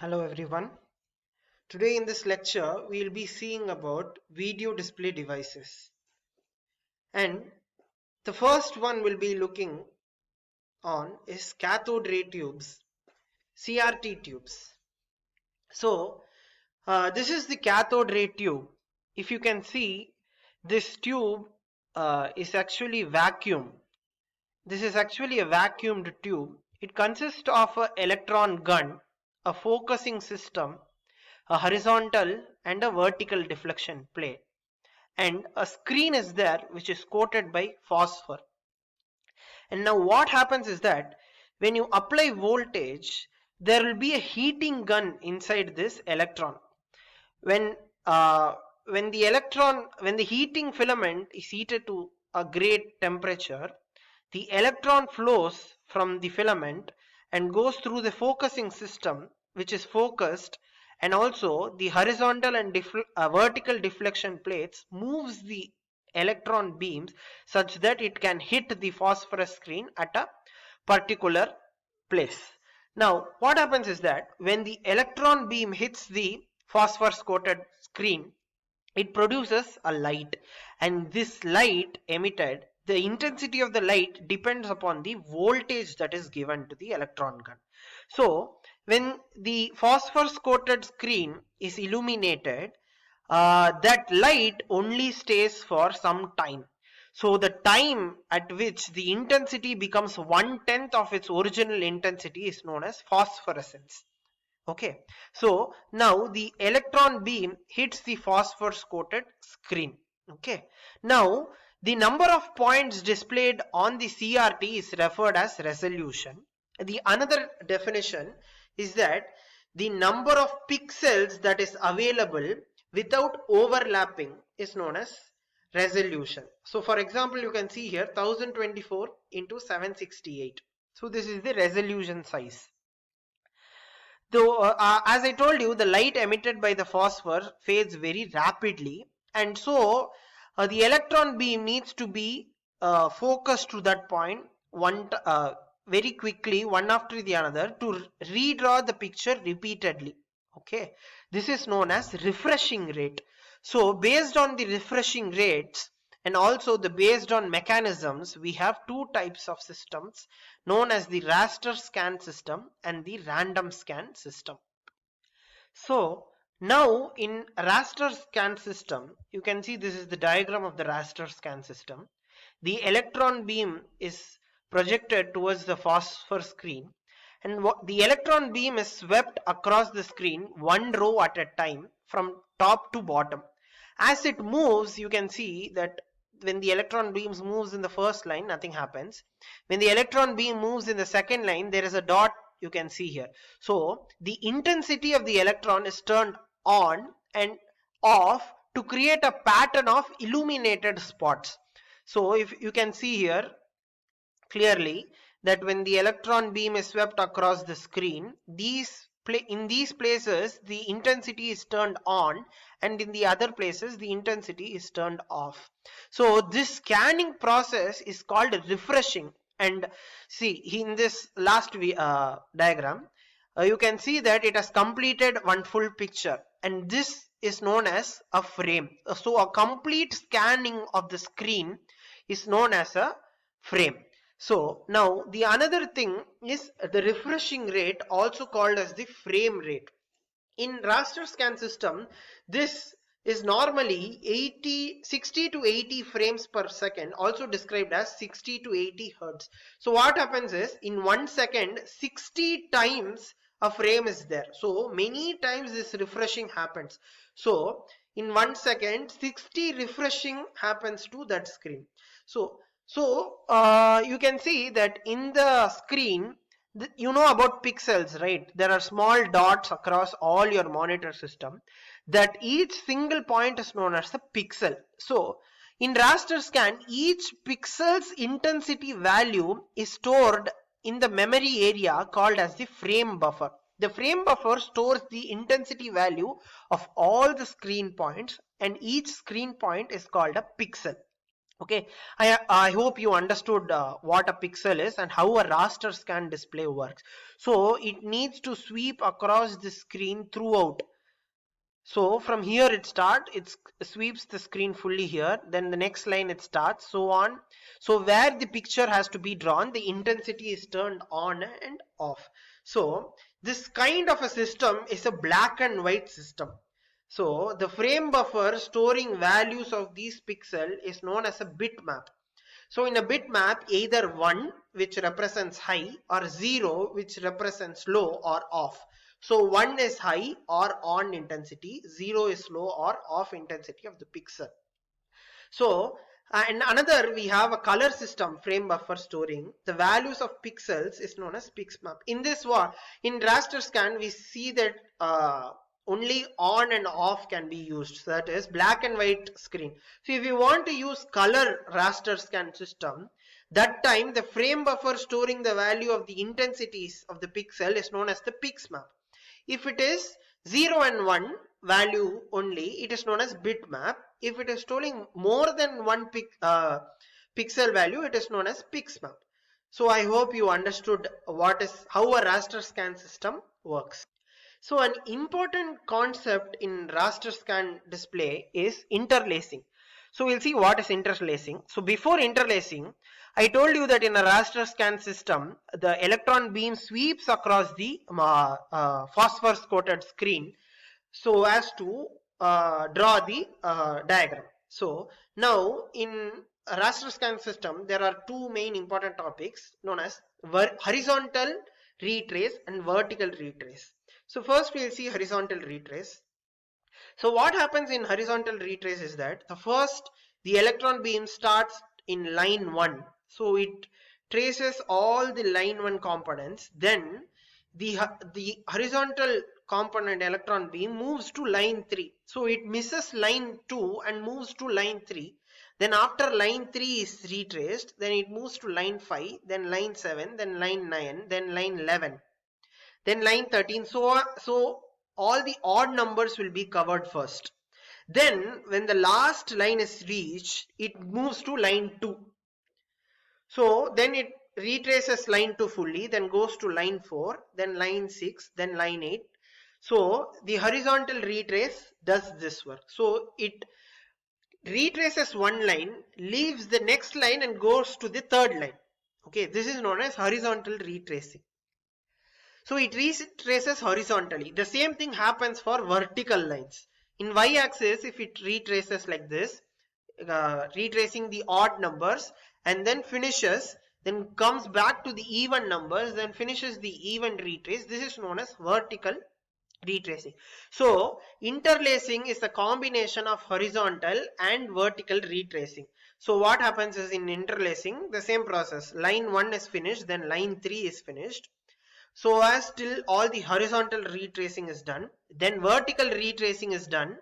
Hello everyone. Today in this lecture we will be seeing about video display devices, and the first one we'll be looking on is cathode ray tubes, CRT tubes. So this is the cathode ray tube. If you can see, this tube is actually vacuum. This is actually a vacuumed tube. It consists of an electron gun, a focusing system, a horizontal and a vertical deflection plate, and a screen is there which is coated by phosphor. And now what happens is that when you apply voltage, there will be a heating gun inside this electron. When uh, when the heating filament is heated to a great temperature, the electron flows from the filament and goes through the focusing system, which is focused, and also the horizontal and vertical deflection plates moves the electron beams such that it can hit the phosphorus screen at a particular place. Now what happens is that when the electron beam hits the phosphorus coated screen, it produces a light, and this light emitted, the intensity of the light depends upon the voltage that is given to the electron gun. So when the phosphorus coated screen is illuminated, that light only stays for some time. So the time at which the intensity becomes 1/10 of its original intensity is known as phosphorescence. Okay, so now the electron beam hits the phosphorus coated screen. Okay, now the number of points displayed on the CRT is referred as resolution. The another definition is that the number of pixels that is available without overlapping is known as resolution. So for example, you can see here 1024 into 768. So this is the resolution size. Though, as I told you, the light emitted by the phosphor fades very rapidly, and so the electron beam needs to be focused to that point very quickly, one after the another, to redraw the picture repeatedly. Okay, this is known as refreshing rate. So based on the refreshing rates and also the based on mechanisms, we have two types of systems known as the raster scan system and the random scan system. So now in raster scan system, you can see this is the diagram of the raster scan system. The electron beam is projected towards the phosphor screen, and the electron beam is swept across the screen one row at a time from top to bottom. As it moves, you can see that when the electron beams moves in the first line, nothing happens. When the electron beam moves in the second line, there is a dot you can see here. So the intensity of the electron is turned on and off to create a pattern of illuminated spots. So if you can see here clearly that when the electron beam is swept across the screen, in these places the intensity is turned on, and in the other places the intensity is turned off. So this scanning process is called refreshing. And see, in this last diagram, you can see that it has completed one full picture, and this is known as a frame. So a complete scanning of the screen is known as a frame. So now the another thing is the refreshing rate, also called as the frame rate. In raster scan system, this is normally 60 to 80 frames per second, also described as 60 to 80 hertz. So what happens is, in 1 second 60 times a frame is there. So many times this refreshing happens. So in 1 second 60 refreshing happens to that screen. So you can see that in the screen, you know about pixels, right? There are small dots across all your monitor system, that each single point is known as the pixel. So in raster scan, each pixel's intensity value is stored in the memory area called as the frame buffer. The frame buffer stores the intensity value of all the screen points, and each screen point is called a pixel. Okay, I hope you understood what a pixel is and how a raster scan display works. So it needs to sweep across the screen throughout. So from here it starts, it sweeps the screen fully here, then the next line it starts, so on. So where the picture has to be drawn, the intensity is turned on and off. So this kind of a system is a black and white system. So the frame buffer storing values of these pixels is known as a bitmap. So in a bitmap, either 1 which represents high or 0 which represents low or off. So 1 is high or on intensity, 0 is low or off intensity of the pixel. So and another, we have a color system frame buffer storing the values of pixels is known as pixmap. In this one, in raster scan, we see that only on and off can be used. So that is black and white screen. So if you want to use color raster scan system, that time the frame buffer storing the value of the intensities of the pixel is known as the pixmap. If it is 0 and 1 value only, it is known as bitmap. If it is storing more than one pixel value, it is known as pixmap. So I hope you understood how a raster scan system works. So an important concept in raster scan display is interlacing. So we'll see what is interlacing. So before interlacing, I told you that in a raster scan system, the electron beam sweeps across the phosphorus coated screen so as to draw the diagram. So now in a raster scan system, there are two main important topics known as horizontal retrace and vertical retrace. So first we'll see horizontal retrace. So what happens in horizontal retrace is that the electron beam starts in line 1. So it traces all the line 1 components. Then the horizontal component electron beam moves to line 3. So it misses line 2 and moves to line 3. Then after line 3 is retraced, then it moves to line 5, then line 7, then line 9, then line 11. Then line 13. So all the odd numbers will be covered first. Then when the last line is reached, it moves to line 2. So then it retraces line 2 fully, then goes to line 4, then line 6, then line 8. So the horizontal retrace does this work. So it retraces one line, leaves the next line and goes to the third line. Okay, this is known as horizontal retracing. So it retraces horizontally. The same thing happens for vertical lines. In y-axis, if it retraces like this, retracing the odd numbers and then finishes, then comes back to the even numbers, then finishes the even retrace. This is known as vertical retracing. So interlacing is a combination of horizontal and vertical retracing. So what happens is in interlacing, the same process. Line 1 is finished, then line 3 is finished. So as till all the horizontal retracing is done, then vertical retracing is done.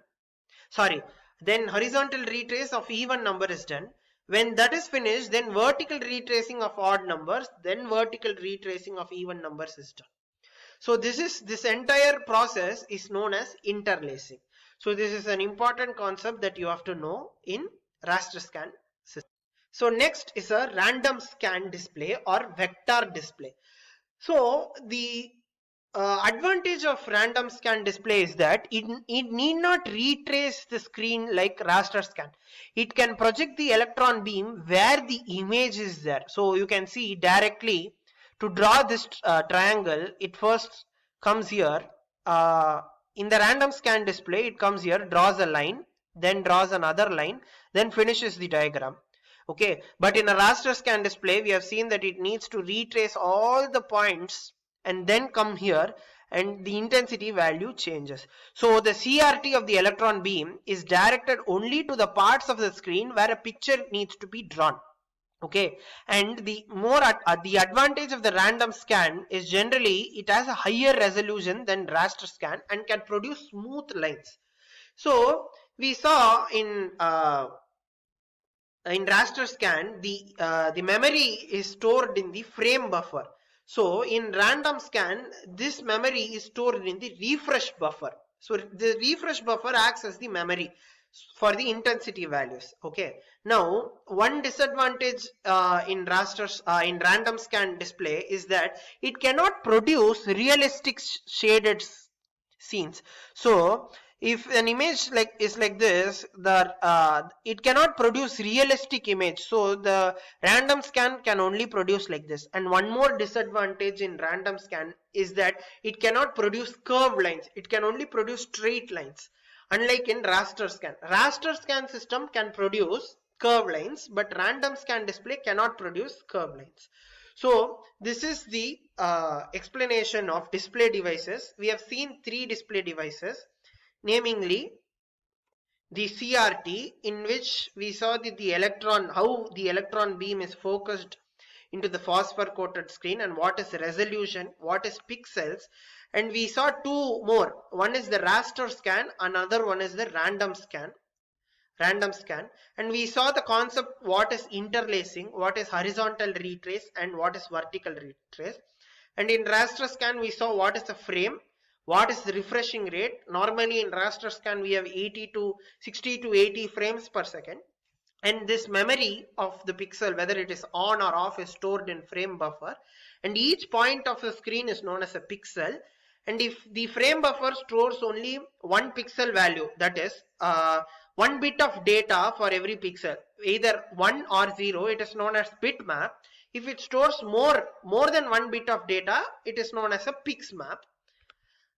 Then horizontal retrace of even number is done. When that is finished, then vertical retracing of odd numbers, then vertical retracing of even numbers is done. So this entire process is known as interlacing. So this is an important concept that you have to know in raster scan system. So next is a random scan display or vector display. So the advantage of random scan display is that it need not retrace the screen like raster scan. It can project the electron beam where the image is there. So you can see directly to draw this triangle, it first comes here. In the random scan display, it comes here, draws a line, then draws another line, then finishes the diagram. Okay, but in a raster scan display, we have seen that it needs to retrace all the points and then come here and the intensity value changes. So the CRT of the electron beam is directed only to the parts of the screen where a picture needs to be drawn. Okay, and the advantage of the random scan is generally it has a higher resolution than raster scan and can produce smooth lines. So we saw in raster scan, the memory is stored in the frame buffer. So in random scan, this memory is stored in the refresh buffer. So the refresh buffer acts as the memory. for the intensity values. Okay, now one disadvantage in rasters in random scan display is that it cannot produce realistic shaded scenes. So if an image like is like this, the it cannot produce realistic image, so the random scan can only produce like this. And one more disadvantage in random scan is that it cannot produce curved lines, it can only produce straight lines, unlike in raster scan. Raster scan system can produce curved lines, but random scan display cannot produce curved lines. So this is the explanation of display devices. We have seen three display devices, namely the CRT, in which we saw that the electron, how the electron beam is focused into the phosphor coated screen, and what is resolution, what is pixels. And we saw two more, one is the raster scan, another one is the random scan. And we saw the concept, what is interlacing, what is horizontal retrace, and what is vertical retrace. And in raster scan we saw what is the frame, what is the refreshing rate. Normally in raster scan we have 60 to 80 frames per second, and this memory of the pixel, whether it is on or off, is stored in frame buffer, and each point of the screen is known as a pixel. And if the frame buffer stores only one pixel value, that is one bit of data for every pixel, either 1 or 0, it is known as bitmap. If it stores more than one bit of data, it is known as a pixmap.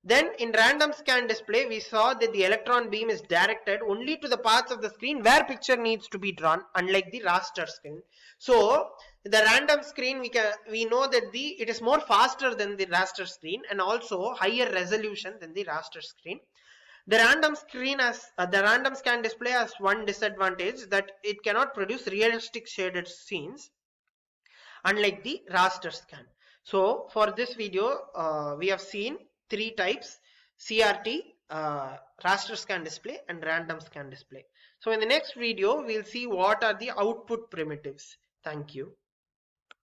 Then in random scan display we saw that the electron beam is directed only to the parts of the screen where picture needs to be drawn, unlike the raster screen. So the random screen, we know that it is more faster than the raster screen, and also higher resolution than the raster screen. The random scan display has one disadvantage, that it cannot produce realistic shaded scenes, unlike the raster scan. So for this video we have seen three types: CRT, raster scan display, and random scan display. So in the next video we'll see what are the output primitives. Thank you.